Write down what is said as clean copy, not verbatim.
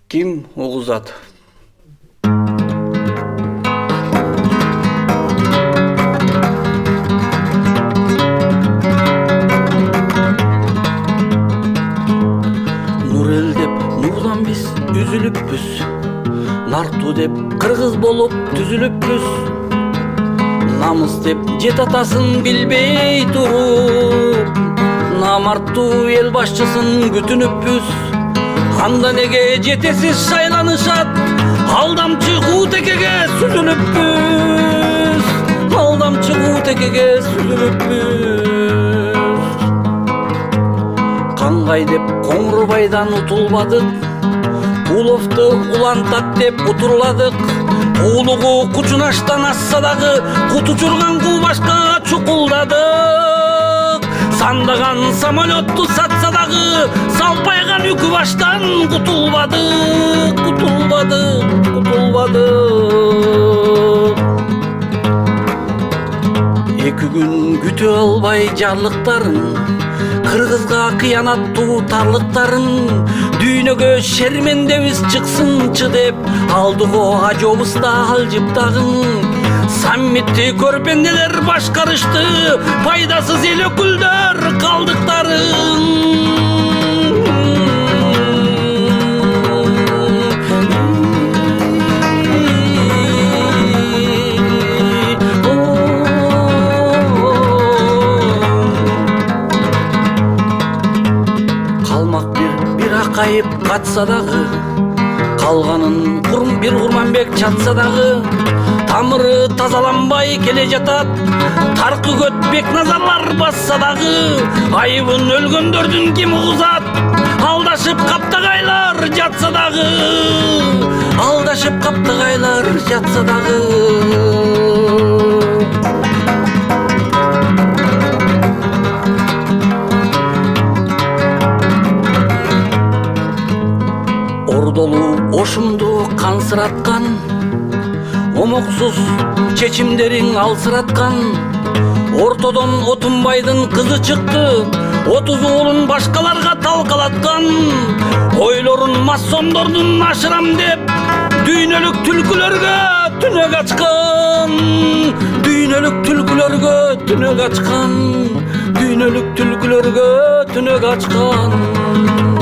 Kim Oğuz At? Nurel dep nurdan biz üzülüpпүз, Нарту деп кыргыз болуп түзүлүппүз. Намыс деп жет атасын билбей туруп, намарттуу эл башчысын күтүнүппүз. Анда неге жетесиз шайланышат, алдамчы куутекеге сүзүлүппүз, алдамчы куутекеге сүзүлүппүз. Кангай деп Коңурбайдан утулбадык, Уловду улантат деп утурладык. Уулугу кучунаштан асса дагы, кут учурган кубашка чукулдадык. Сандаган самолетту сатса дагы, салпайган үкү баштан кутулбадык, кутулбадык, кутулбадык. Эки күн күтө албай жарлыктарын, кыргызга кыянаттуу тарлыктарын, дүйнөгө шермендебиз чыксынчы деп алдыго ажобузда алжыптагын. Саммитти көрпенделер башкарышты, пайдасыз эл өкүлдөр калдыктарын. Калмак бир акайып катса дагы, калганын бир Курманбек чатса дагы, тамыры тазаланбай келе жатат. Таркы көт Бекназарлар басса дагы, айыбын өлгөндөрдүн ким угузат? Алдашып каптагайлар жатса дагы, алдашып каптагайлар жатса дагы. Ордолу ошумду кансыраткан, омоксуз чечимдериң алсыраткан. Ортодон Отунбайдын кызы чыкты, 30 уулун башкаларга талкалаткан. Ойлорун массондордун ашырам деп, дүйнөлүк түлкүлөргө түнөк ачкан. Дүйнөлүк түлкүлөргө түнөк ачкан. Дүйнөлүк түлкүлөргө түнөк ачкан.